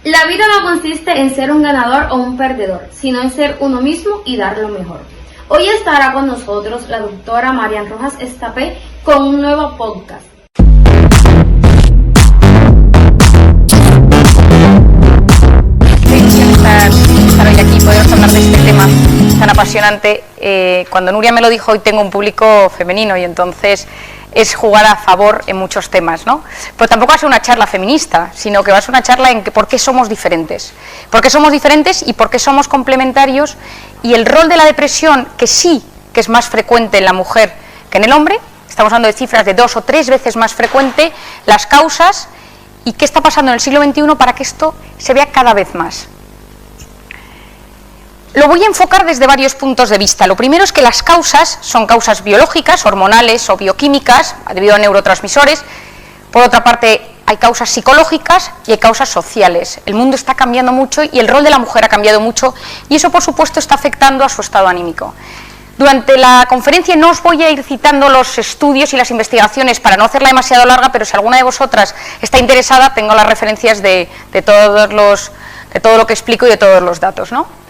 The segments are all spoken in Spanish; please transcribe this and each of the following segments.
La vida no consiste en ser un ganador o un perdedor, sino en ser uno mismo y dar lo mejor. Hoy estará con nosotros la doctora Marian Rojas Estapé con un nuevo podcast. Estar hoy aquí, podemos hablar de este tema tan apasionante. Cuando Nuria me lo dijo, hoy tengo un público femenino y entonces es jugar a favor en muchos temas, ¿no? Pero tampoco va a ser una charla feminista, sino que va a ser una charla en por qué somos diferentes. Por qué somos diferentes y por qué somos complementarios, y el rol de la depresión, que sí que es más frecuente en la mujer que en el hombre, estamos hablando de cifras de 2 o 3 veces más frecuente, las causas y qué está pasando en el siglo XXI para que esto se vea cada vez más. Lo voy a enfocar desde varios puntos de vista. Lo primero es que las causas son causas biológicas, hormonales o bioquímicas, debido a neurotransmisores. Por otra parte, hay causas psicológicas y hay causas sociales. El mundo está cambiando mucho y el rol de la mujer ha cambiado mucho y eso, por supuesto, está afectando a su estado anímico. Durante la conferencia no os voy a ir citando los estudios y las investigaciones para no hacerla demasiado larga, pero si alguna de vosotras está interesada, tengo las referencias de todo lo que explico y de todos los datos, ¿no?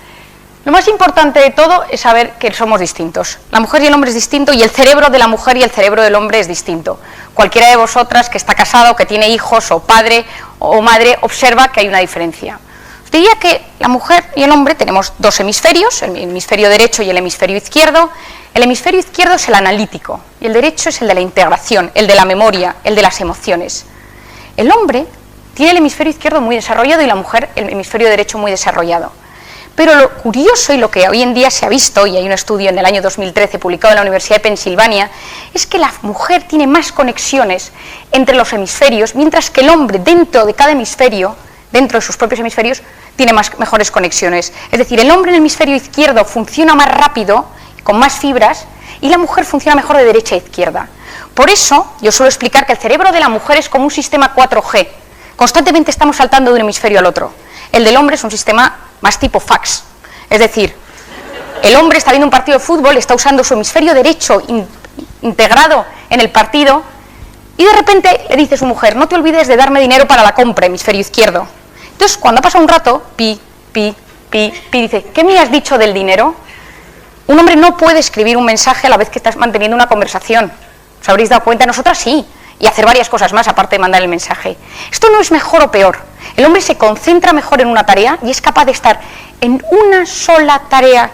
Lo más importante de todo es saber que somos distintos. La mujer y el hombre es distinto y el cerebro de la mujer y el cerebro del hombre es distinto. Cualquiera de vosotras que está casado, o que tiene hijos, o padre o madre, observa que hay una diferencia. Os diría que la mujer y el hombre tenemos dos hemisferios, el hemisferio derecho y el hemisferio izquierdo. El hemisferio izquierdo es el analítico y el derecho es el de la integración, el de la memoria, el de las emociones. El hombre tiene el hemisferio izquierdo muy desarrollado y la mujer el hemisferio derecho muy desarrollado. Pero lo curioso y lo que hoy en día se ha visto, y hay un estudio en el año 2013 publicado en la Universidad de Pensilvania, es que la mujer tiene más conexiones entre los hemisferios, mientras que el hombre dentro de cada hemisferio, dentro de sus propios hemisferios, tiene mejores conexiones. Es decir, el hombre en el hemisferio izquierdo funciona más rápido, con más fibras, y la mujer funciona mejor de derecha a izquierda. Por eso, yo suelo explicar que el cerebro de la mujer es como un sistema 4G. Constantemente estamos saltando de un hemisferio al otro. El del hombre es un sistema más tipo fax, es decir, el hombre está viendo un partido de fútbol, está usando su hemisferio derecho integrado en el partido y de repente le dice a su mujer, no te olvides de darme dinero para la compra, hemisferio izquierdo. Entonces, cuando ha pasado un rato, dice, ¿qué me has dicho del dinero? Un hombre no puede escribir un mensaje a la vez que estás manteniendo una conversación. ¿Os habréis dado cuenta? Nosotras sí, y hacer varias cosas más aparte de mandar el mensaje. Esto no es mejor o peor. El hombre se concentra mejor en una tarea y es capaz de estar en una sola tarea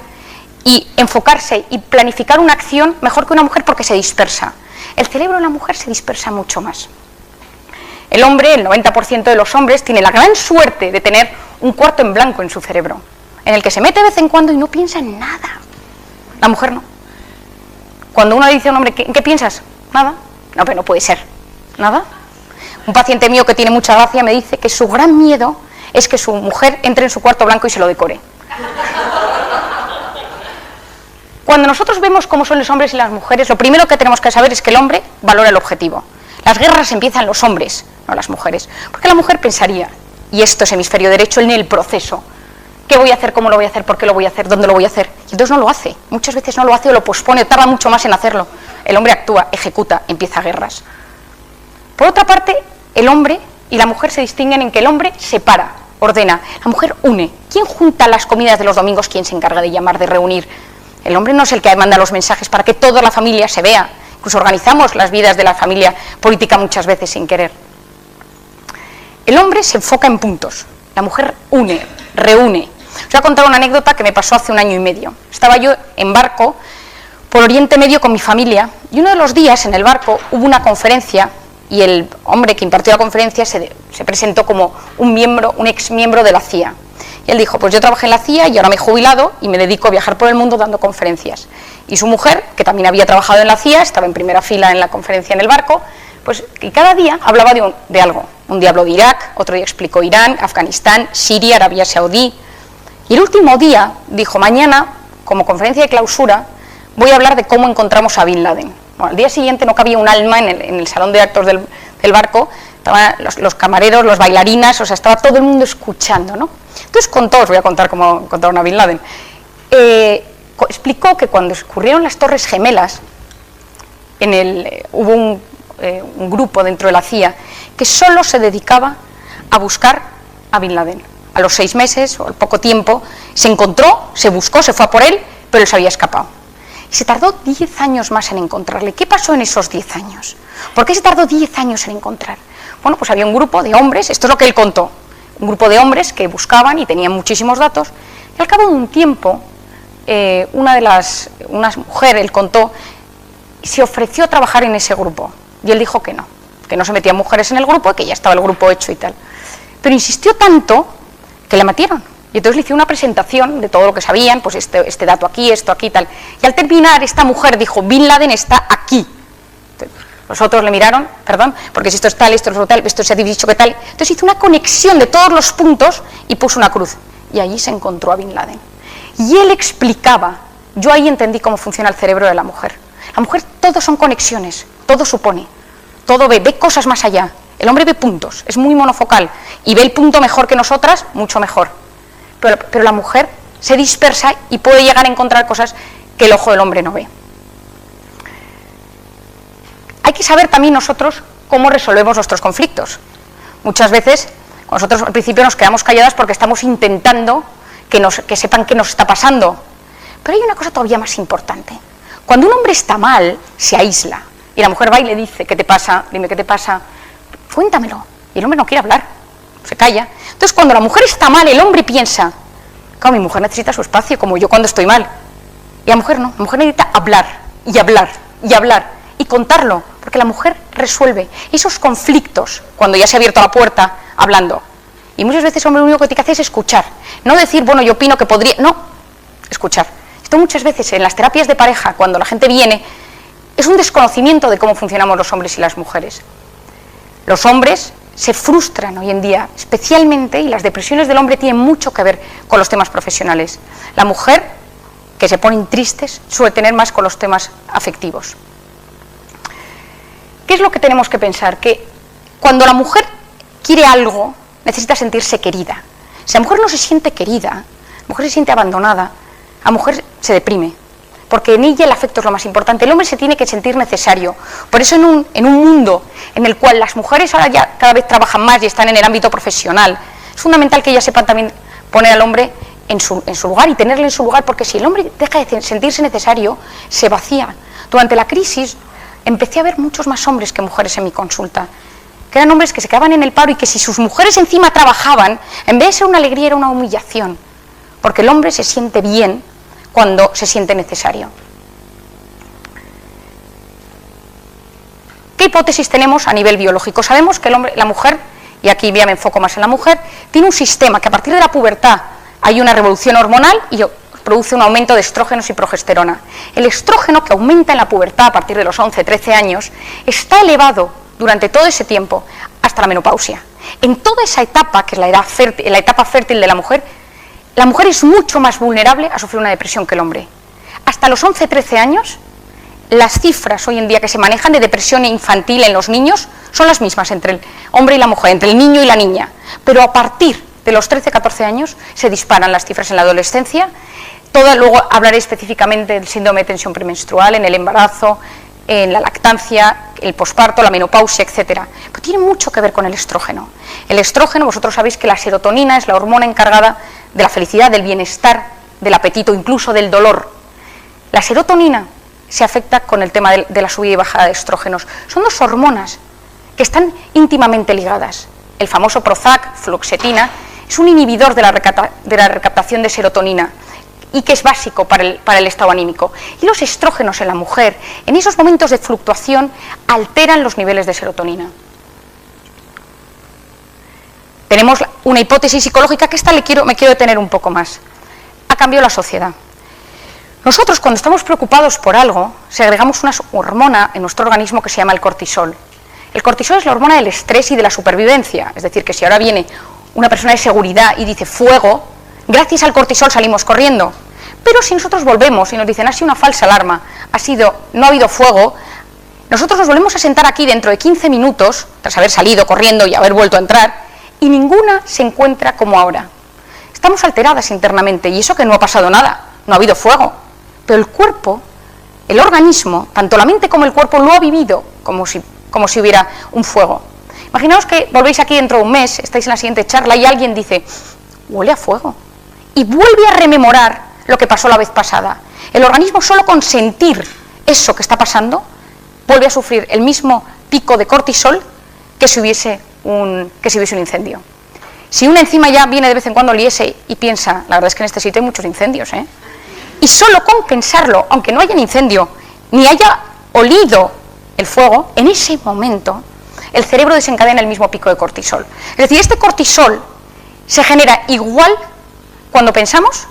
y enfocarse y planificar una acción mejor que una mujer porque se dispersa. El cerebro de la mujer se dispersa mucho más. El hombre, el 90% de los hombres, tiene la gran suerte de tener un cuarto en blanco en su cerebro, en el que se mete de vez en cuando y no piensa en nada. La mujer no. Cuando uno le dice a un hombre, ¿en qué piensas? Nada. No, pero no puede ser. ¿Nada? Un paciente mío que tiene mucha gracia me dice que su gran miedo es que su mujer entre en su cuarto blanco y se lo decore. Cuando nosotros vemos cómo son los hombres y las mujeres, lo primero que tenemos que saber es que el hombre valora el objetivo. Las guerras empiezan los hombres, no las mujeres. Porque la mujer pensaría, y esto es hemisferio derecho, en el proceso. ¿Qué voy a hacer? ¿Cómo lo voy a hacer? ¿Por qué lo voy a hacer? ¿Dónde lo voy a hacer? Y entonces no lo hace. Muchas veces no lo hace o lo pospone o tarda mucho más en hacerlo. El hombre actúa, ejecuta, empieza guerras. Por otra parte, el hombre y la mujer se distinguen en que el hombre separa, ordena, la mujer une. ¿Quién junta las comidas de los domingos? ¿Quién se encarga de llamar, de reunir? El hombre no es el que manda los mensajes para que toda la familia se vea. Incluso organizamos las vidas de la familia política muchas veces sin querer. El hombre se enfoca en puntos, la mujer une, reúne. Os voy a contar una anécdota que me pasó hace 1 año y medio. Estaba yo en barco por Oriente Medio con mi familia y uno de los días en el barco hubo una conferencia y el hombre que impartió la conferencia se presentó como un ex miembro de la CIA. Y él dijo, pues yo trabajé en la CIA y ahora me he jubilado y me dedico a viajar por el mundo dando conferencias. Y su mujer, que también había trabajado en la CIA, estaba en primera fila en la conferencia en el barco, pues y cada día hablaba de algo. Un día habló de Irak, otro día explicó Irán, Afganistán, Siria, Arabia Saudí. Y el último día dijo, mañana, como conferencia de clausura, voy a hablar de cómo encontramos a Bin Laden. Bueno, al día siguiente no cabía un alma en el salón de actos del barco, estaban los camareros, los bailarinas, o sea, estaba todo el mundo escuchando, ¿no? Entonces os voy a contar cómo encontraron a Bin Laden. Explicó que cuando ocurrieron las Torres Gemelas, hubo un grupo dentro de la CIA que solo se dedicaba a buscar a Bin Laden. a los 6 meses o al poco tiempo, se encontró, se buscó, se fue a por él, pero él se había escapado. Y se tardó 10 años más en encontrarle. ¿Qué pasó en esos 10 años? ¿Por qué se tardó 10 años en encontrar? Bueno, pues había un grupo de hombres, esto es lo que él contó, un grupo de hombres que buscaban y tenían muchísimos datos, y al cabo de un tiempo, una mujer, él contó, se ofreció a trabajar en ese grupo, y él dijo que no se metían mujeres en el grupo, que ya estaba el grupo hecho y tal. Pero insistió tanto que le metieron. Y entonces le hice una presentación de todo lo que sabían, pues este dato aquí, esto aquí y tal. Y al terminar, esta mujer dijo, Bin Laden está aquí. Los otros le miraron, perdón, porque si esto es tal, esto es tal, esto se ha dicho que tal. Entonces hizo una conexión de todos los puntos y puso una cruz. Y allí se encontró a Bin Laden. Y él explicaba, yo ahí entendí cómo funciona el cerebro de la mujer. La mujer, todo son conexiones, todo supone, todo ve cosas más allá. El hombre ve puntos, es muy monofocal y ve el punto mejor que nosotras, mucho mejor. Pero la mujer se dispersa y puede llegar a encontrar cosas que el ojo del hombre no ve. Hay que saber también nosotros cómo resolvemos nuestros conflictos. Muchas veces nosotros al principio nos quedamos calladas porque estamos intentando que sepan qué nos está pasando. Pero hay una cosa todavía más importante. Cuando un hombre está mal, se aísla. Y la mujer va y le dice, ¿qué te pasa? Dime, ¿qué te pasa? Cuéntamelo. Y el hombre no quiere hablar, se calla. Entonces, cuando la mujer está mal, el hombre piensa, claro, mi mujer necesita su espacio, como yo cuando estoy mal. Y la mujer no, la mujer necesita hablar, y hablar, y hablar, y contarlo, porque la mujer resuelve esos conflictos cuando ya se ha abierto la puerta, hablando. Y muchas veces el hombre lo único que tiene que hacer es escuchar. No decir, bueno, yo opino que podría, no, escuchar. Esto muchas veces en las terapias de pareja, cuando la gente viene, es un desconocimiento de cómo funcionamos los hombres y las mujeres. Los hombres se frustran hoy en día, especialmente, y las depresiones del hombre tienen mucho que ver con los temas profesionales. La mujer, que se ponen tristes, suele tener más con los temas afectivos. ¿Qué es lo que tenemos que pensar? Que cuando la mujer quiere algo, necesita sentirse querida. Si la mujer no se siente querida, la mujer se siente abandonada, la mujer se deprime, porque en ella el afecto es lo más importante. El hombre se tiene que sentir necesario. Por eso en un mundo en el cual las mujeres ahora ya cada vez trabajan más y están en el ámbito profesional, es fundamental que ellas sepan también poner al hombre en su lugar y tenerle en su lugar, porque si el hombre deja de sentirse necesario, se vacía. Durante la crisis empecé a ver muchos más hombres que mujeres en mi consulta, que eran hombres que se quedaban en el paro y que si sus mujeres encima trabajaban, en vez de ser una alegría era una humillación, porque el hombre se siente bien cuando se siente necesario. ¿Qué hipótesis tenemos a nivel biológico? Sabemos que el hombre, la mujer, y aquí ya me enfoco más en la mujer, tiene un sistema que a partir de la pubertad hay una revolución hormonal y produce un aumento de estrógenos y progesterona. El estrógeno, que aumenta en la pubertad a partir de los 11, 13 años, está elevado durante todo ese tiempo hasta la menopausia. En toda esa etapa, que es la etapa fértil de la mujer es mucho más vulnerable a sufrir una depresión que el hombre. Hasta los 11, 13 años, las cifras hoy en día que se manejan de depresión infantil en los niños son las mismas entre el hombre y la mujer, entre el niño y la niña. Pero a partir de los 13, 14 años se disparan las cifras en la adolescencia. Luego hablaré específicamente del síndrome de tensión premenstrual, en el embarazo, en la lactancia, el posparto, la menopausia, etcétera. Pero tiene mucho que ver con el estrógeno. El estrógeno, vosotros sabéis que la serotonina es la hormona encargada de la felicidad, del bienestar, del apetito, incluso del dolor. La serotonina se afecta con el tema de la subida y bajada de estrógenos. Son dos hormonas que están íntimamente ligadas. El famoso Prozac, fluoxetina, es un inhibidor de la recaptación de serotonina y que es básico para el estado anímico. Y los estrógenos en la mujer, en esos momentos de fluctuación, alteran los niveles de serotonina. Tenemos una hipótesis psicológica que esta me quiero detener un poco más. Ha cambiado la sociedad. Nosotros, cuando estamos preocupados por algo, segregamos una hormona en nuestro organismo que se llama el cortisol. El cortisol es la hormona del estrés y de la supervivencia. Es decir, que si ahora viene una persona de seguridad y dice fuego, gracias al cortisol salimos corriendo. Pero si nosotros volvemos y nos dicen ha sido una falsa alarma, no ha habido fuego, nosotros nos volvemos a sentar aquí dentro de 15 minutos, tras haber salido corriendo y haber vuelto a entrar, y ninguna se encuentra como ahora. Estamos alteradas internamente, y eso que no ha pasado nada, no ha habido fuego. Pero el cuerpo, el organismo, tanto la mente como el cuerpo lo ha vivido como si hubiera un fuego. Imaginaos que volvéis aquí dentro de un mes, estáis en la siguiente charla y alguien dice, huele a fuego. Y vuelve a rememorar lo que pasó la vez pasada. El organismo, solo con sentir eso que está pasando, vuelve a sufrir el mismo pico de cortisol que si hubiese un incendio. Si una enzima ya viene de vez en cuando liese y piensa, la verdad es que en este sitio hay muchos incendios, y solo con pensarlo, aunque no haya un incendio, ni haya olido el fuego, en ese momento el cerebro desencadena el mismo pico de cortisol. Es decir, este cortisol se genera igual cuando pensamos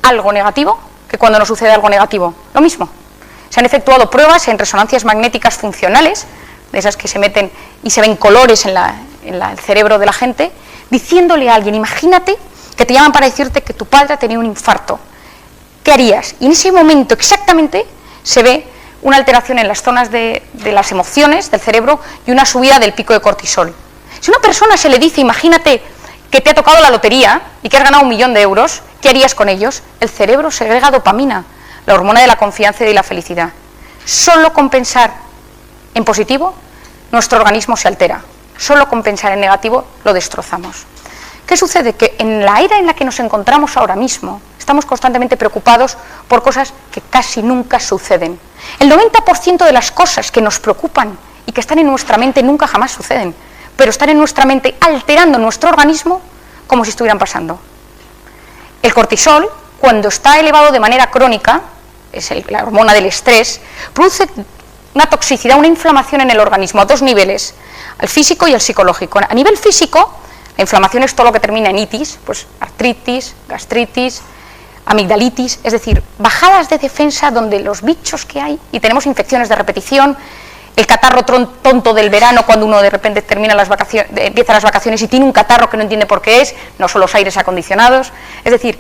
algo negativo que cuando nos sucede algo negativo. Lo mismo. Se han efectuado pruebas en resonancias magnéticas funcionales, de esas que se meten y se ven colores en el cerebro de la gente, diciéndole a alguien, imagínate que te llaman para decirte que tu padre ha tenido un infarto. ¿Qué harías? Y en ese momento exactamente se ve una alteración en las zonas de las emociones del cerebro y una subida del pico de cortisol. Si a una persona se le dice, imagínate que te ha tocado la lotería y que has ganado 1 millón de euros, ¿qué harías con ellos? El cerebro segrega dopamina, la hormona de la confianza y de la felicidad. Solo con pensar en positivo, nuestro organismo se altera. Solo con pensar en negativo, lo destrozamos. ¿Qué sucede? Que en la era en la que nos encontramos ahora mismo, estamos constantemente preocupados por cosas que casi nunca suceden. El 90% de las cosas que nos preocupan y que están en nuestra mente nunca jamás suceden, pero están en nuestra mente alterando nuestro organismo como si estuvieran pasando. El cortisol, cuando está elevado de manera crónica, es la hormona del estrés, produce una toxicidad, una inflamación en el organismo a 2 niveles, al físico y al psicológico. A nivel físico, la inflamación es todo lo que termina en itis, pues artritis, gastritis, amigdalitis, es decir, bajadas de defensa donde los bichos que hay, y tenemos infecciones de repetición, el catarro tonto del verano cuando uno de repente termina empieza las vacaciones y tiene un catarro que no entiende por qué es, no son los aires acondicionados, es decir,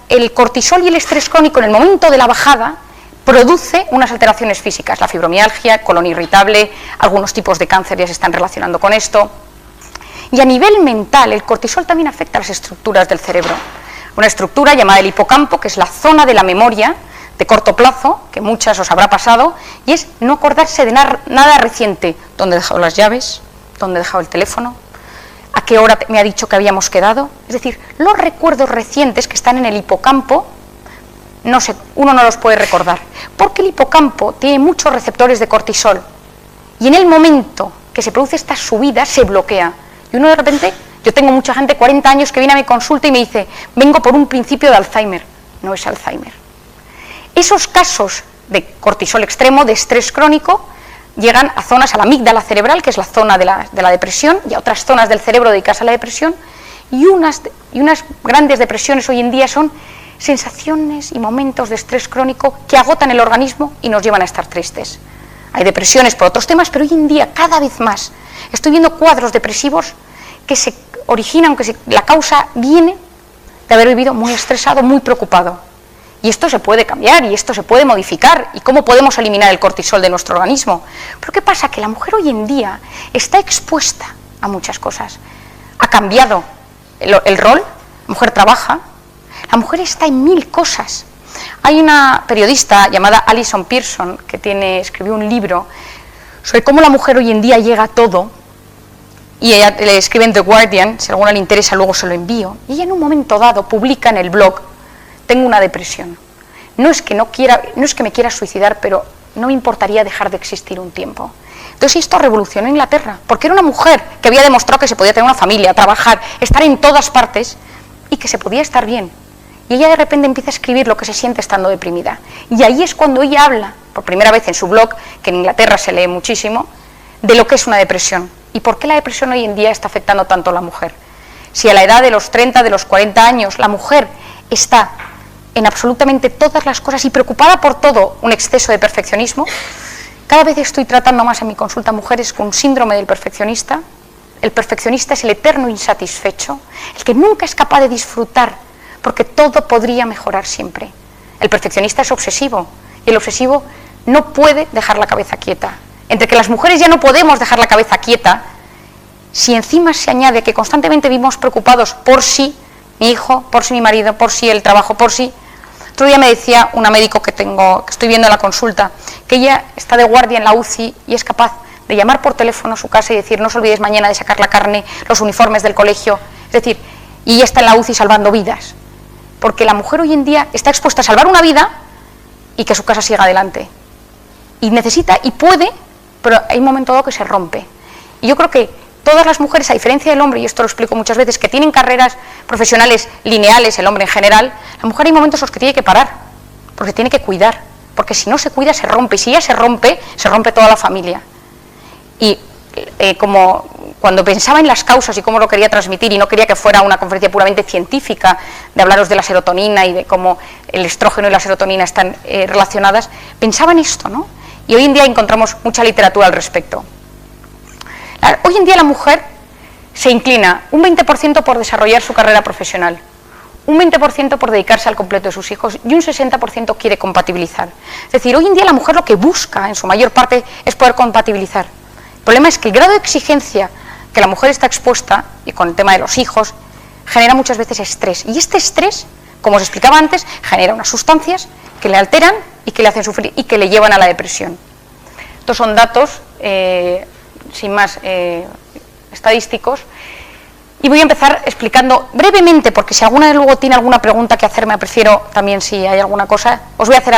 el cortisol y el estrés crónico en el momento de la bajada produce unas alteraciones físicas, la fibromialgia, colon irritable, algunos tipos de cáncer ya se están relacionando con esto. Y a nivel mental, el cortisol también afecta a las estructuras del cerebro. Una estructura llamada el hipocampo, que es la zona de la memoria de corto plazo, que muchas os habrá pasado, y es no acordarse de nada reciente. ¿Dónde he dejado las llaves? ¿Dónde he dejado el teléfono? ¿A qué hora me ha dicho que habíamos quedado? Es decir, los recuerdos recientes que están en el hipocampo, uno no los puede recordar, porque el hipocampo tiene muchos receptores de cortisol, y en el momento que se produce esta subida, se bloquea. Y uno de repente, yo tengo mucha gente, 40 años, que viene a mi consulta y me dice, vengo por un principio de Alzheimer. No es Alzheimer. Esos casos de cortisol extremo, de estrés crónico, llegan a zonas, a la amígdala cerebral, que es la zona de la depresión, y a otras zonas del cerebro dedicadas a la depresión, y unas grandes depresiones hoy en día son sensaciones y momentos de estrés crónico que agotan el organismo y nos llevan a estar tristes. Hay depresiones por otros temas, pero hoy en día, cada vez más, estoy viendo cuadros depresivos que se originan, la causa viene de haber vivido muy estresado, muy preocupado. Y esto se puede cambiar, y esto se puede modificar, y cómo podemos eliminar el cortisol de nuestro organismo. Pero ¿qué pasa? Que la mujer hoy en día está expuesta a muchas cosas. Ha cambiado el rol, la mujer trabaja, la mujer está en 1000 cosas. Hay una periodista llamada Alison Pearson que escribió un libro sobre cómo la mujer hoy en día llega a todo, y ella le escribe en The Guardian, si a alguna le interesa luego se lo envío, y ella en un momento dado publica en el blog, tengo una depresión, no es que me quiera suicidar, pero no me importaría dejar de existir un tiempo. Entonces esto revolucionó Inglaterra, porque era una mujer que había demostrado que se podía tener una familia, trabajar, estar en todas partes, y que se podía estar bien. Y ella de repente empieza a escribir lo que se siente estando deprimida. Y ahí es cuando ella habla, por primera vez en su blog, que en Inglaterra se lee muchísimo, de lo que es una depresión. ¿Y por qué la depresión hoy en día está afectando tanto a la mujer? Si a la edad de los 30, de los 40 años, la mujer está en absolutamente todas las cosas y preocupada por todo, un exceso de perfeccionismo, cada vez estoy tratando más en mi consulta mujeres con síndrome del perfeccionista. El perfeccionista es el eterno insatisfecho, el que nunca es capaz de disfrutar, porque todo podría mejorar siempre. El perfeccionista es obsesivo, y el obsesivo no puede dejar la cabeza quieta. Entre que las mujeres ya no podemos dejar la cabeza quieta, si encima se añade que constantemente vivimos preocupados por si mi hijo, por si mi marido, por si el trabajo, por si... Otro día me decía una médico que estoy viendo en la consulta, que ella está de guardia en la UCI y es capaz de llamar por teléfono a su casa y decir, no os olvidéis mañana de sacar la carne, los uniformes del colegio. Es decir, y ella está en la UCI salvando vidas, porque la mujer hoy en día está expuesta a salvar una vida y que su casa siga adelante, y necesita y puede, pero hay un momento dado que se rompe. Y yo creo que todas las mujeres, a diferencia del hombre, y esto lo explico muchas veces, que tienen carreras profesionales lineales, el hombre en general, la mujer hay momentos en los que tiene que parar, porque tiene que cuidar, porque si no se cuida se rompe, y si ella se rompe toda la familia. Y como cuando pensaba en las causas y cómo lo quería transmitir, y no quería que fuera una conferencia puramente científica, de hablaros de la serotonina y de cómo el estrógeno y la serotonina están relacionadas, pensaba en esto, ¿no? Y hoy en día encontramos mucha literatura al respecto. Hoy en día la mujer se inclina un 20% por desarrollar su carrera profesional, un 20% por dedicarse al completo de sus hijos y un 60% quiere compatibilizar. Es decir, hoy en día la mujer lo que busca en su mayor parte es poder compatibilizar. El problema es que el grado de exigencia que la mujer está expuesta, y con el tema de los hijos, genera muchas veces estrés. Y este estrés, como os explicaba antes, genera unas sustancias que le alteran y que le hacen sufrir y que le llevan a la depresión. Estos son datos sin más estadísticos, y voy a empezar explicando brevemente, porque si alguna luego tiene alguna pregunta que hacerme, prefiero también, si hay alguna cosa, os voy a hacer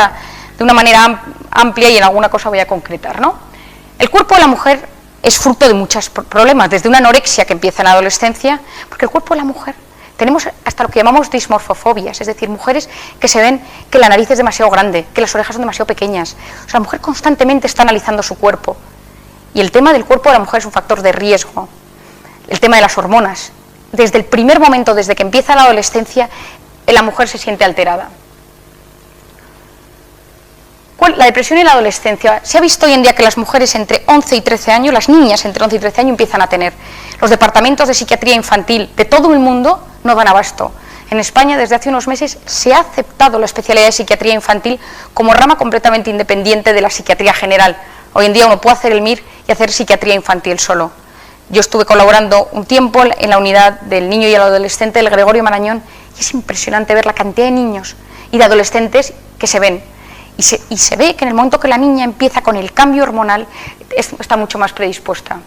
de una manera amplia y en alguna cosa voy a concretar, ¿no? El cuerpo de la mujer es fruto de muchos problemas, desde una anorexia que empieza en la adolescencia, porque el cuerpo de la mujer, tenemos hasta lo que llamamos dismorfofobias, es decir, mujeres que se ven que la nariz es demasiado grande, que las orejas son demasiado pequeñas. O sea, la mujer constantemente está analizando su cuerpo. Y el tema del cuerpo de la mujer es un factor de riesgo. El tema de las hormonas. Desde el primer momento, desde que empieza la adolescencia, la mujer se siente alterada. La depresión en la adolescencia. Se ha visto hoy en día que las mujeres entre 11 y 13 años, las niñas entre 11 y 13 años empiezan a tener. Los departamentos de psiquiatría infantil de todo el mundo no dan abasto. En España, desde hace unos meses, se ha aceptado la especialidad de psiquiatría infantil como rama completamente independiente de la psiquiatría general. Hoy en día uno puede hacer el MIR y hacer psiquiatría infantil solo. Yo estuve colaborando un tiempo en la unidad del niño y el adolescente del Gregorio Marañón, y es impresionante ver la cantidad de niños y de adolescentes que se ven. Y se ve que en el momento que la niña empieza con el cambio hormonal, está mucho más predispuesta.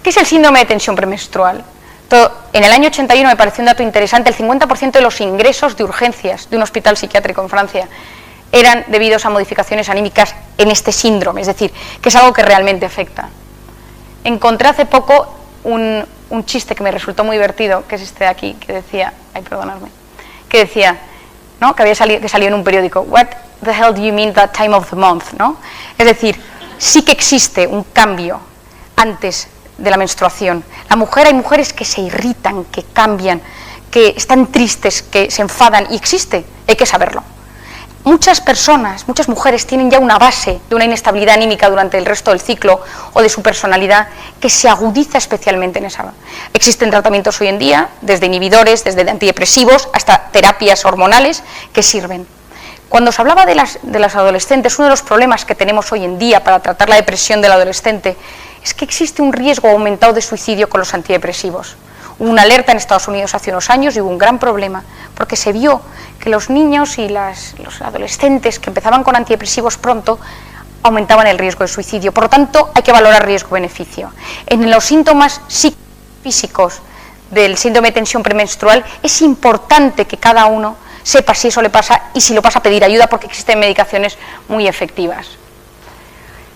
¿Qué es el síndrome de tensión premenstrual? En el año 81 me pareció un dato interesante: el 50% de los ingresos de urgencias de un hospital psiquiátrico en Francia eran debidos a modificaciones anímicas en este síndrome, es decir, que es algo que realmente afecta. Encontré hace poco un chiste que me resultó muy divertido, que es este de aquí, que decía, que decía, ¿no?, que salió en un periódico: "What the hell do you mean that time of the month?", ¿no? Es decir, sí que existe un cambio antes de la menstruación. Hay mujeres que se irritan, que cambian, que están tristes, que se enfadan, y existe, hay que saberlo. Muchas personas, muchas mujeres tienen ya una base de una inestabilidad anímica durante el resto del ciclo o de su personalidad que se agudiza especialmente en esa. Existen tratamientos hoy en día, desde inhibidores, desde antidepresivos hasta terapias hormonales que sirven. Cuando se hablaba de las adolescentes, uno de los problemas que tenemos hoy en día para tratar la depresión del adolescente es que existe un riesgo aumentado de suicidio con los antidepresivos. Hubo una alerta en Estados Unidos hace unos años y hubo un gran problema, porque se vio que los niños y los adolescentes que empezaban con antidepresivos pronto aumentaban el riesgo de suicidio. Por lo tanto, hay que valorar riesgo-beneficio. En los síntomas físicos del síndrome de tensión premenstrual es importante que cada uno sepa si eso le pasa y si lo pasa a pedir ayuda, porque existen medicaciones muy efectivas.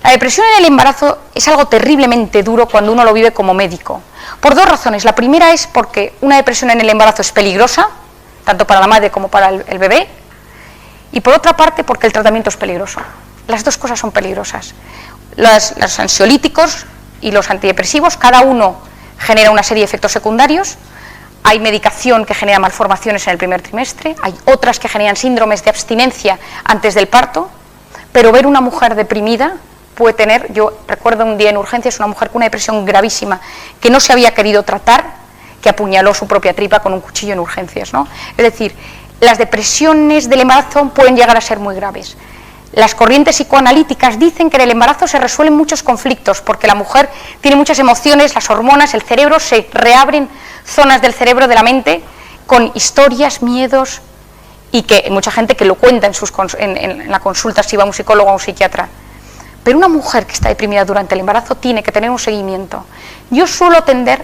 La depresión en el embarazo es algo terriblemente duro cuando uno lo vive como médico, por dos razones. La primera es porque una depresión en el embarazo es peligrosa, tanto para la madre como para el bebé, y por otra parte porque el tratamiento es peligroso. Las dos cosas son peligrosas. Los ansiolíticos y los antidepresivos, cada uno genera una serie de efectos secundarios. Hay medicación que genera malformaciones en el primer trimestre, hay otras que generan síndromes de abstinencia antes del parto, pero ver una mujer deprimida puede tener, yo recuerdo un día en urgencias una mujer con una depresión gravísima que no se había querido tratar, que apuñaló su propia tripa con un cuchillo en urgencias, ¿no? Es decir, las depresiones del embarazo pueden llegar a ser muy graves. Las corrientes psicoanalíticas dicen que en el embarazo se resuelven muchos conflictos, porque la mujer tiene muchas emociones, las hormonas, el cerebro, se reabren zonas del cerebro, de la mente, con historias, miedos, y que hay mucha gente que lo cuenta en la consulta si va a un psicólogo o a un psiquiatra. Pero una mujer que está deprimida durante el embarazo tiene que tener un seguimiento. Yo suelo tender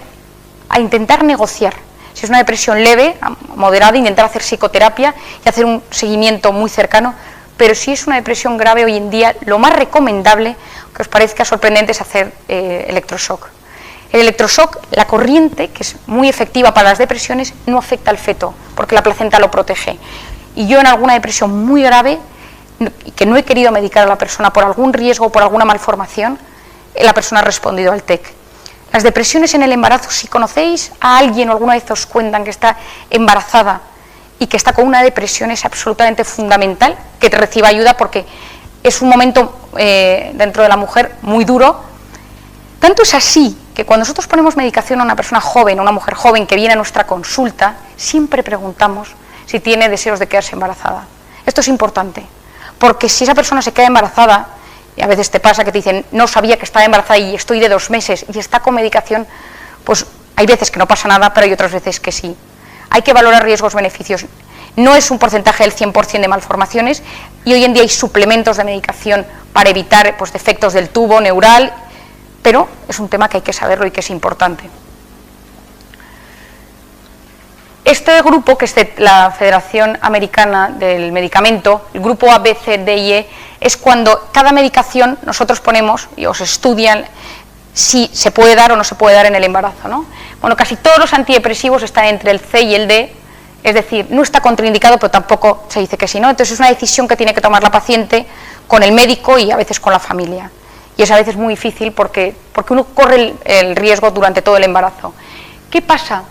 a intentar negociar. Si es una depresión leve, moderada, intentar hacer psicoterapia y hacer un seguimiento muy cercano, pero si es una depresión grave, hoy en día lo más recomendable, que os parezca sorprendente, es hacer electroshock. El electroshock, la corriente, que es muy efectiva para las depresiones, no afecta al feto, porque la placenta lo protege. Y yo en alguna depresión muy grave, que no he querido medicar a la persona por algún riesgo o por alguna malformación, la persona ha respondido al TEC. Las depresiones en el embarazo, si conocéis a alguien o alguna vez os cuentan que está embarazada y que está con una depresión, es absolutamente fundamental que te reciba ayuda, porque es un momento dentro de la mujer muy duro. Tanto es así que cuando nosotros ponemos medicación a una persona joven, a una mujer joven que viene a nuestra consulta, siempre preguntamos si tiene deseos de quedarse embarazada. Esto es importante, porque si esa persona se queda embarazada, y a veces te pasa que te dicen, no sabía que estaba embarazada y estoy de 2 meses y está con medicación, pues hay veces que no pasa nada, pero hay otras veces que sí. Hay que valorar riesgos-beneficios. No es un porcentaje del 100% de malformaciones, y hoy en día hay suplementos de medicación para evitar pues, defectos del tubo neural, pero es un tema que hay que saberlo y que es importante. Este grupo, que es de la Federación Americana del Medicamento, el grupo A, B, C, D y E, es cuando cada medicación nosotros ponemos y os estudian si se puede dar o no se puede dar en el embarazo, ¿no? Bueno, casi todos los antidepresivos están entre el C y el D, es decir, no está contraindicado, pero tampoco se dice que sí, ¿no? Entonces es una decisión que tiene que tomar la paciente con el médico y a veces con la familia. Y es a veces muy difícil porque uno corre el riesgo durante todo el embarazo. ¿Qué pasa?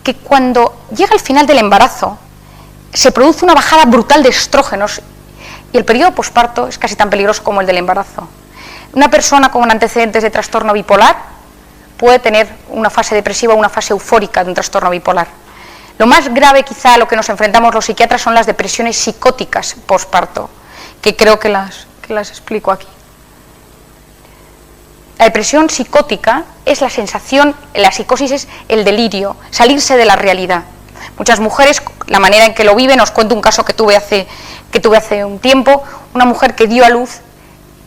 Que cuando llega el final del embarazo se produce una bajada brutal de estrógenos y el periodo posparto es casi tan peligroso como el del embarazo. Una persona con antecedentes de trastorno bipolar puede tener una fase depresiva o una fase eufórica de un trastorno bipolar. Lo más grave quizá a lo que nos enfrentamos los psiquiatras son las depresiones psicóticas posparto, que creo que las explico aquí. La depresión psicótica es la sensación, la psicosis es el delirio, salirse de la realidad. Muchas mujeres, la manera en que lo viven, os cuento un caso que tuve hace un tiempo, una mujer que dio a luz,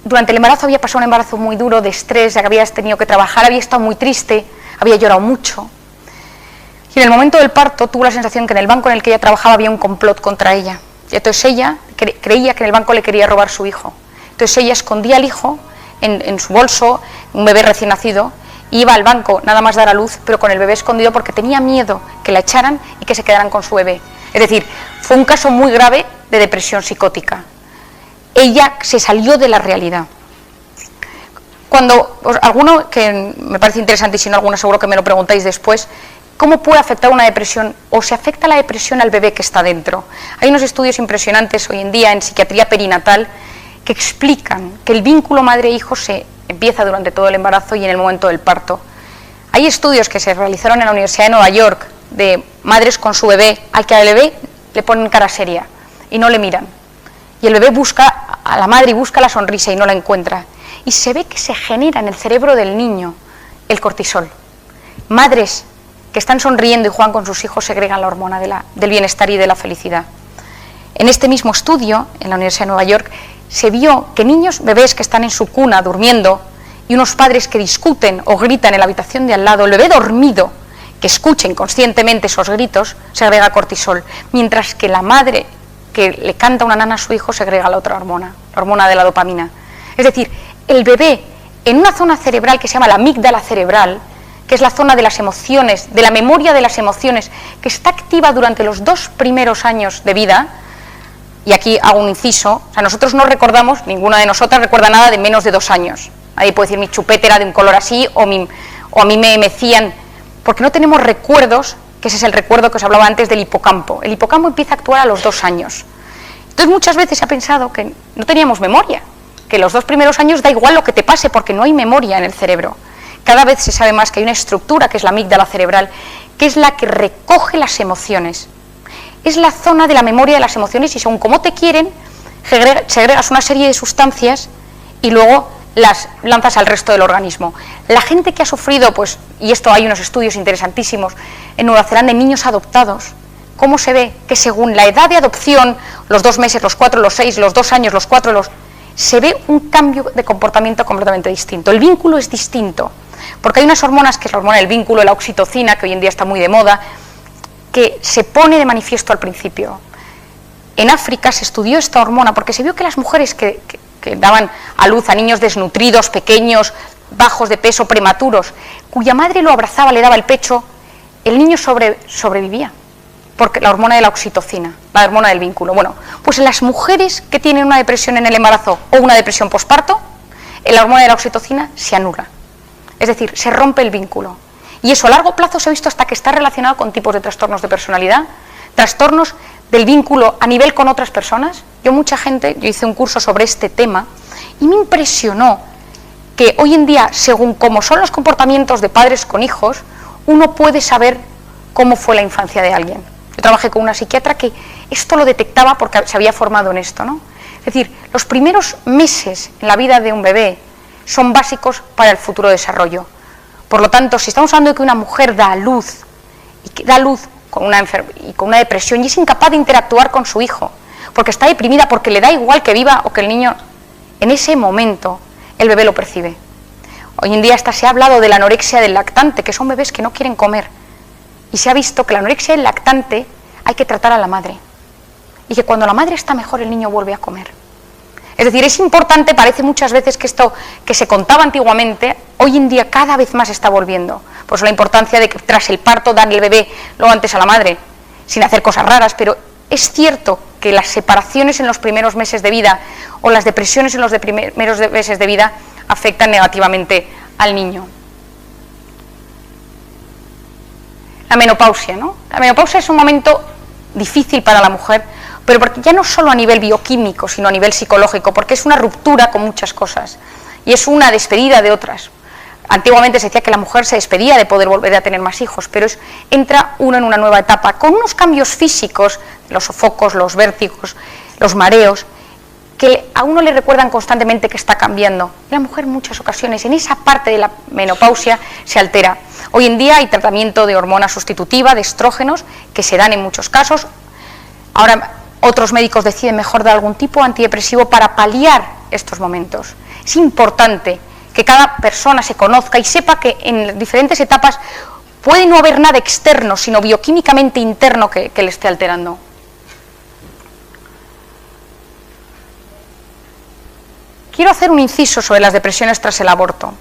durante el embarazo había pasado un embarazo muy duro, de estrés, ya que había tenido que trabajar, había estado muy triste, había llorado mucho. Y en el momento del parto tuvo la sensación que en el banco en el que ella trabajaba había un complot contra ella. Y entonces ella creía que en el banco le quería robar su hijo. Entonces ella escondía al hijo en su bolso, un bebé recién nacido, y iba al banco nada más dar a luz, pero con el bebé escondido porque tenía miedo que la echaran y que se quedaran con su bebé. Es decir, fue un caso muy grave de depresión psicótica. Ella se salió de la realidad. Cuando alguno, que me parece interesante y si no alguno seguro que me lo preguntáis después, ¿cómo puede afectar una depresión o se afecta la depresión al bebé que está dentro? Hay unos estudios impresionantes hoy en día en psiquiatría perinatal que explican que el vínculo madre-hijo se empieza durante todo el embarazo y en el momento del parto. Hay estudios que se realizaron en la Universidad de Nueva York de madres con su bebé, al que al bebé le ponen cara seria y no le miran. Y el bebé busca a la madre y busca la sonrisa y no la encuentra. Y se ve que se genera en el cerebro del niño el cortisol. Madres que están sonriendo y juegan con sus hijos segregan la hormona del bienestar y de la felicidad. En este mismo estudio, en la Universidad de Nueva York, se vio que niños, bebés que están en su cuna durmiendo y unos padres que discuten o gritan en la habitación de al lado, el bebé dormido, que escucha inconscientemente esos gritos, segrega cortisol, mientras que la madre que le canta una nana a su hijo segrega la otra hormona, la hormona de la dopamina. Es decir, el bebé en una zona cerebral que se llama la amígdala cerebral, que es la zona de las emociones, de la memoria de las emociones, que está activa durante los 2 primeros años de vida. Y aquí hago un inciso, o sea, nosotros no recordamos, ninguna de nosotras recuerda nada de menos de 2 años. Nadie puede decir mi chupete era de un color así o a mí me mecían, porque no tenemos recuerdos, que ese es el recuerdo que os hablaba antes del hipocampo. El hipocampo empieza a actuar a los 2 años. Entonces muchas veces se ha pensado que no teníamos memoria, que los 2 primeros años da igual lo que te pase porque no hay memoria en el cerebro. Cada vez se sabe más que hay una estructura que es la amígdala cerebral, que es la que recoge las emociones. Es la zona de la memoria de las emociones y según cómo te quieren, segregas una serie de sustancias y luego las lanzas al resto del organismo. La gente que ha sufrido, pues, y esto hay unos estudios interesantísimos, en Nueva Zelanda, en niños adoptados, ¿cómo se ve? Que según la edad de adopción, los 2 meses, los 4, los 6, los 2 años, los 4, se ve un cambio de comportamiento completamente distinto. El vínculo es distinto, porque hay unas hormonas, que es la hormona del vínculo, la oxitocina, que hoy en día está muy de moda, que se pone de manifiesto al principio. En África se estudió esta hormona porque se vio que las mujeres que daban a luz a niños desnutridos, pequeños, bajos de peso, prematuros, cuya madre lo abrazaba, le daba el pecho, el niño sobrevivía, porque la hormona de la oxitocina, la hormona del vínculo. Bueno, pues en las mujeres que tienen una depresión en el embarazo o una depresión posparto, la hormona de la oxitocina se anula, es decir, se rompe el vínculo. Y eso a largo plazo se ha visto hasta que está relacionado con tipos de trastornos de personalidad, trastornos del vínculo a nivel con otras personas. Yo hice un curso sobre este tema y me impresionó que hoy en día, según cómo son los comportamientos de padres con hijos, uno puede saber cómo fue la infancia de alguien. Yo trabajé con una psiquiatra que esto lo detectaba porque se había formado en esto, ¿no? Es decir, los primeros meses en la vida de un bebé son básicos para el futuro desarrollo. Por lo tanto, si estamos hablando de que una mujer da a luz y que da luz con una depresión y es incapaz de interactuar con su hijo, porque está deprimida, porque le da igual que viva o que el niño, en ese momento el bebé lo percibe. Hoy en día hasta se ha hablado de la anorexia del lactante, que son bebés que no quieren comer, y se ha visto que la anorexia del lactante hay que tratar a la madre, y que cuando la madre está mejor el niño vuelve a comer. Es decir, es importante, parece muchas veces que esto que se contaba antiguamente, hoy en día cada vez más está volviendo. Por eso la importancia de que tras el parto darle el bebé lo antes a la madre, sin hacer cosas raras, pero es cierto que las separaciones en los primeros meses de vida o las depresiones en los primeros meses de vida afectan negativamente al niño. La menopausia, ¿no? La menopausia es un momento difícil para la mujer, pero porque ya no solo a nivel bioquímico, sino a nivel psicológico, porque es una ruptura con muchas cosas y es una despedida de otras. Antiguamente se decía que la mujer se despedía de poder volver a tener más hijos, pero entra uno en una nueva etapa, con unos cambios físicos, los sofocos, los vértigos, los mareos, que a uno le recuerdan constantemente que está cambiando. La mujer en muchas ocasiones, en esa parte de la menopausia, se altera. Hoy en día hay tratamiento de hormona sustitutiva, de estrógenos, que se dan en muchos casos. Ahora otros médicos deciden mejor dar algún tipo de antidepresivo para paliar estos momentos. Es importante que cada persona se conozca y sepa que en diferentes etapas puede no haber nada externo, sino bioquímicamente interno que le esté alterando. Quiero hacer un inciso sobre las depresiones tras el aborto.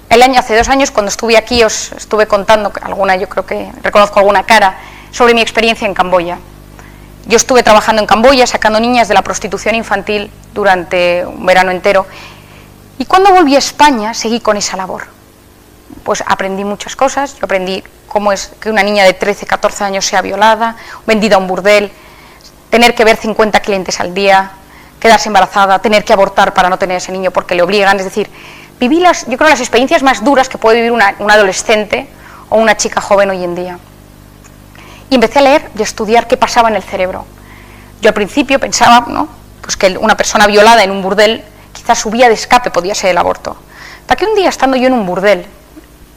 Hace 2 años, cuando estuve aquí, os estuve contando yo creo que reconozco alguna cara, sobre mi experiencia en Camboya. Yo estuve trabajando en Camboya, sacando niñas de la prostitución infantil durante un verano entero. Y cuando volví a España, seguí con esa labor. Pues aprendí muchas cosas. Yo aprendí cómo es que una niña de 13, 14 años sea violada, vendida a un burdel, tener que ver 50 clientes al día, quedarse embarazada, tener que abortar para no tener ese niño porque le obligan. Es decir, viví yo creo las experiencias más duras que puede vivir un adolescente o una chica joven hoy en día. Y empecé a leer y a estudiar qué pasaba en el cerebro. Yo al principio pensaba, ¿no?, pues que una persona violada en un burdel, quizás su vía de escape podía ser el aborto. Hasta que un día, estando yo en un burdel,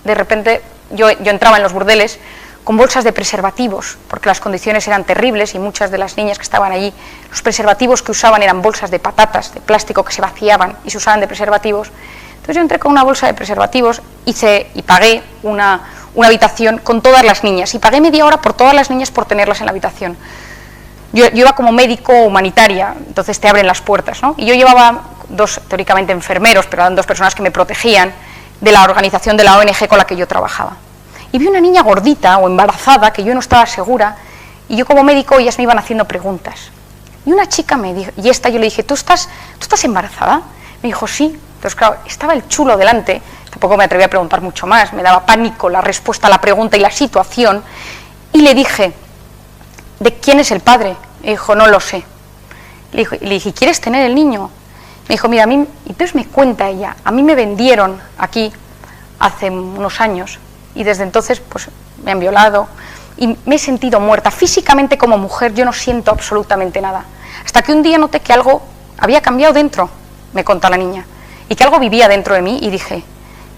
de repente yo entraba en los burdeles con bolsas de preservativos, porque las condiciones eran terribles y muchas de las niñas que estaban allí, los preservativos que usaban eran bolsas de patatas, de plástico que se vaciaban y se usaban de preservativos. Entonces yo entré con una bolsa de preservativos y pagué una habitación con todas las niñas, y pagué media hora por todas las niñas por tenerlas en la habitación. Yo iba como médico humanitaria, entonces te abren las puertas, ¿no? Y yo llevaba 2 teóricamente enfermeros, pero eran 2 personas que me protegían de la organización de la ONG con la que yo trabajaba. Y vi una niña gordita o embarazada que yo no estaba segura, y yo como médico, ellas me iban haciendo preguntas. Y una chica me dijo, y yo le dije, ¿tú estás embarazada? Me dijo, sí. Entonces, claro, estaba el chulo delante, tampoco me atreví a preguntar mucho más, me daba pánico la respuesta a la pregunta y la situación, y le dije, ¿de quién es el padre? Me dijo, no lo sé. Le dije, ¿quieres tener el niño? Me dijo, mira, y entonces me cuenta ella, a mí me vendieron aquí hace unos años, y desde entonces pues me han violado, y me he sentido muerta. Físicamente como mujer yo no siento absolutamente nada. Hasta que un día noté que algo había cambiado dentro, me contó la niña, y que algo vivía dentro de mí, y dije,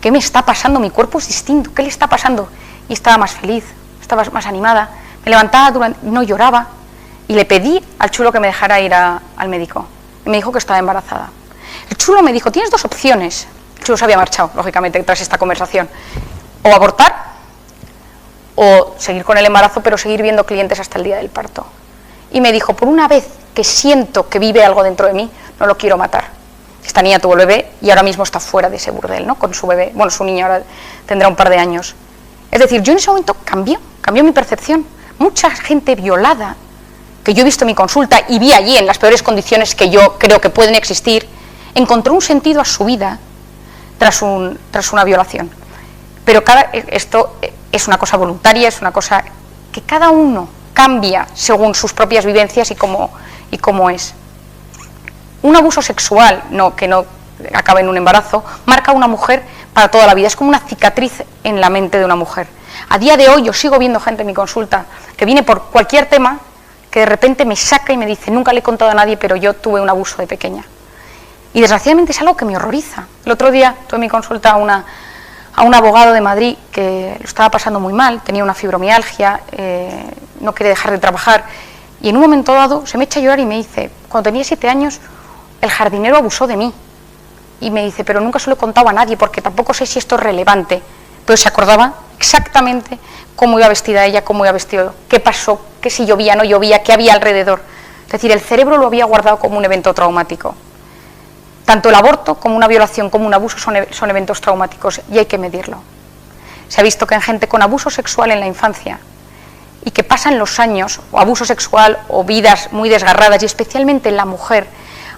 ¿qué me está pasando? Mi cuerpo es distinto, ¿qué le está pasando? Y estaba más feliz, estaba más animada, me levantaba, no lloraba, y le pedí al chulo que me dejara ir al médico, y me dijo que estaba embarazada. El chulo me dijo, tienes dos opciones. El chulo se había marchado, lógicamente, tras esta conversación. O abortar, o seguir con el embarazo, pero seguir viendo clientes hasta el día del parto. Y me dijo, por una vez que siento que vive algo dentro de mí, no lo quiero matar. Esta niña tuvo el bebé y ahora mismo está fuera de ese burdel, ¿no? Con su bebé, bueno, su niño ahora tendrá un par de años. Es decir, yo en ese momento cambió mi percepción. Mucha gente violada, que yo he visto en mi consulta y vi allí en las peores condiciones que yo creo que pueden existir, encontró un sentido a su vida tras una violación. Pero esto es una cosa voluntaria, es una cosa que cada uno cambia según sus propias vivencias y cómo es. Un abuso sexual, que no acaba en un embarazo, marca a una mujer para toda la vida. Es como una cicatriz en la mente de una mujer. A día de hoy yo sigo viendo gente en mi consulta que viene por cualquier tema, que de repente me saca y me dice, nunca le he contado a nadie, pero yo tuve un abuso de pequeña. Y desgraciadamente es algo que me horroriza. El otro día tuve en mi consulta a un abogado de Madrid que lo estaba pasando muy mal, tenía una fibromialgia, no quería dejar de trabajar, y en un momento dado se me echa a llorar y me dice, cuando tenía 7 años, el jardinero abusó de mí. Y me dice, pero nunca se lo he contado a nadie porque tampoco sé si esto es relevante. Pero se acordaba exactamente cómo iba vestida ella, cómo iba vestido, qué pasó, que si llovía, no llovía, qué había alrededor. Es decir, el cerebro lo había guardado como un evento traumático. Tanto el aborto como una violación, como un abuso son eventos traumáticos y hay que medirlo. Se ha visto que en gente con abuso sexual en la infancia y que pasan los años, o abuso sexual o vidas muy desgarradas, y especialmente en la mujer,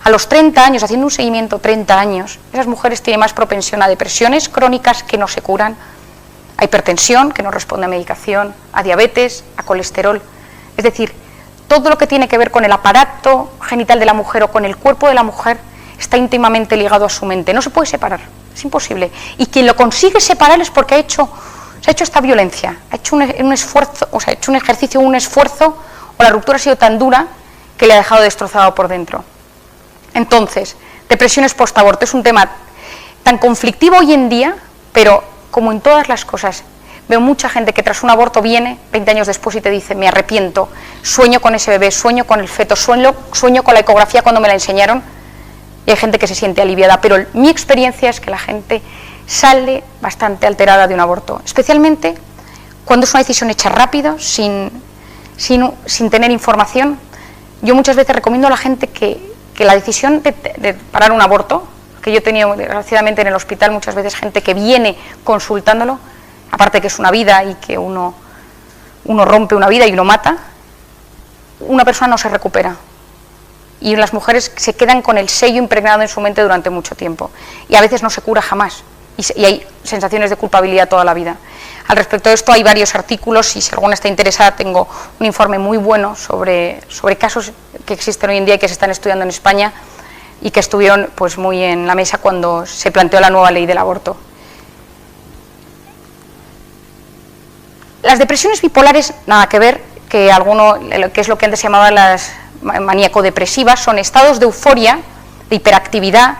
a los 30 años, haciendo un seguimiento 30 años, esas mujeres tienen más propensión a depresiones crónicas que no se curan, a hipertensión, que no responde a medicación, a diabetes, a colesterol. Es decir, todo lo que tiene que ver con el aparato genital de la mujer o con el cuerpo de la mujer está íntimamente ligado a su mente. No se puede separar, es imposible. Y quien lo consigue separar es porque se ha hecho esta violencia, ha hecho un esfuerzo, o sea, ha hecho un ejercicio, un esfuerzo, o la ruptura ha sido tan dura que le ha dejado destrozado por dentro. Entonces, depresiones post-aborto es un tema tan conflictivo hoy en día, pero como en todas las cosas, veo mucha gente que tras un aborto viene 20 años después y te dice, me arrepiento, sueño con ese bebé, sueño con el feto, sueño con la ecografía cuando me la enseñaron, y hay gente que se siente aliviada, pero mi experiencia es que la gente sale bastante alterada de un aborto, especialmente cuando es una decisión hecha rápido, sin tener información. Yo muchas veces recomiendo a la gente que la decisión de parar un aborto, que yo he tenido desgraciadamente en el hospital muchas veces gente que viene consultándolo, aparte que es una vida y que uno rompe una vida y uno mata, una persona no se recupera. Y las mujeres se quedan con el sello impregnado en su mente durante mucho tiempo. Y a veces no se cura jamás. Y hay sensaciones de culpabilidad toda la vida. Al respecto de esto hay varios artículos y si alguna está interesada tengo un informe muy bueno sobre casos que existen hoy en día y que se están estudiando en España y que estuvieron pues muy en la mesa cuando se planteó la nueva ley del aborto. Las depresiones bipolares, nada que ver, que es lo que antes se llamaba las maníaco-depresivas, son estados de euforia, de hiperactividad,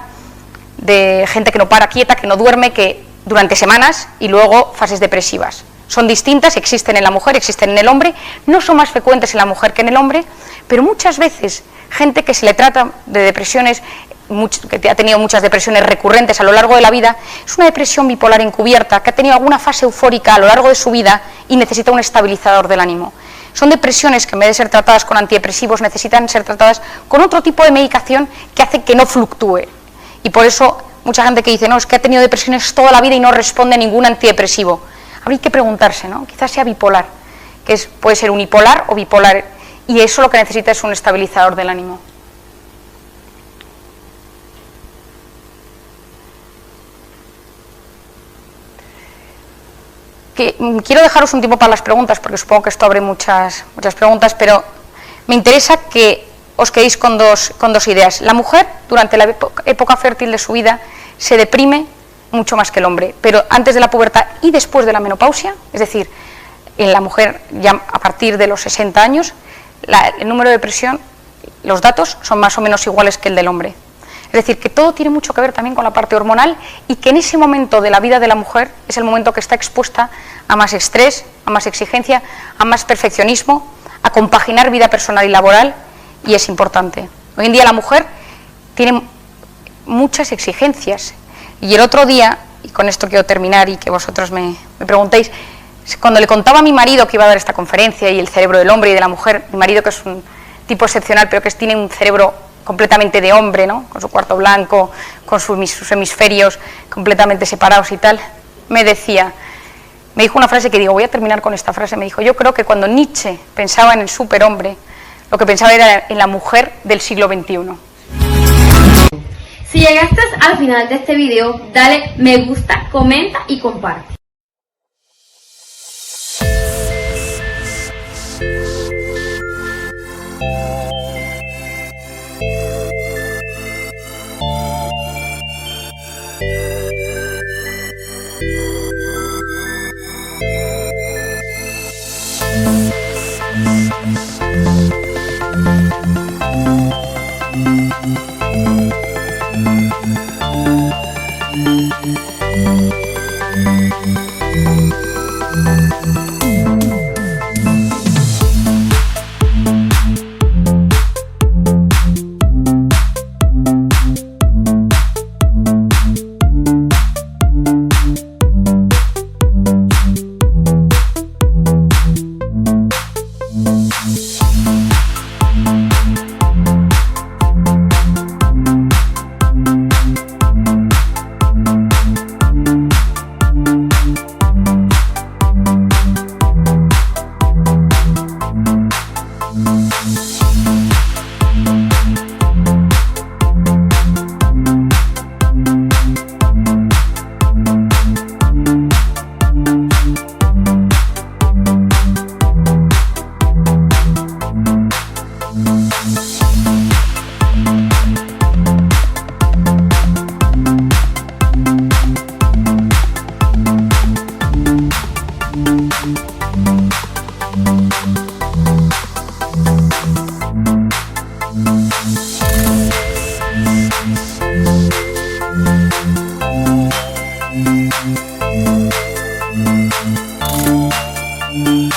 de gente que no para quieta, que no duerme, que durante semanas, y luego fases depresivas. Son distintas, existen en la mujer, existen en el hombre, no son más frecuentes en la mujer que en el hombre, pero muchas veces gente que se le trata de depresiones, que ha tenido muchas depresiones recurrentes a lo largo de la vida, es una depresión bipolar encubierta, que ha tenido alguna fase eufórica a lo largo de su vida y necesita un estabilizador del ánimo. Son depresiones que en vez de ser tratadas con antidepresivos necesitan ser tratadas con otro tipo de medicación que hace que no fluctúe. Y por eso mucha gente que dice, no, es que ha tenido depresiones toda la vida y no responde a ningún antidepresivo. Habría que preguntarse, ¿no? Quizás sea bipolar, puede ser unipolar o bipolar, y eso lo que necesita es un estabilizador del ánimo. Quiero dejaros un tiempo para las preguntas, porque supongo que esto abre muchas preguntas, pero me interesa que os quedéis con dos ideas. La mujer, durante la época fértil de su vida, se deprime mucho más que el hombre, pero antes de la pubertad y después de la menopausia, es decir, en la mujer ya a partir de los 60 años, el número de depresión, los datos son más o menos iguales que el del hombre. Es decir, que todo tiene mucho que ver también con la parte hormonal y que en ese momento de la vida de la mujer es el momento que está expuesta a más estrés, a más exigencia, a más perfeccionismo, a compaginar vida personal y laboral, y es importante. Hoy en día la mujer tiene muchas exigencias. Y el otro día, y con esto quiero terminar y que vosotros me preguntéis, cuando le contaba a mi marido que iba a dar esta conferencia y el cerebro del hombre y de la mujer, mi marido que es un tipo excepcional, pero que tiene un cerebro completamente de hombre, ¿no? Con su cuarto blanco, con sus hemisferios completamente separados y tal, me dijo una frase que digo, voy a terminar con esta frase, me dijo, yo creo que cuando Nietzsche pensaba en el superhombre, lo que pensaba era en la mujer del siglo XXI. Si llegaste al final de este video, dale me gusta, comenta y comparte.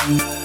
Thank you.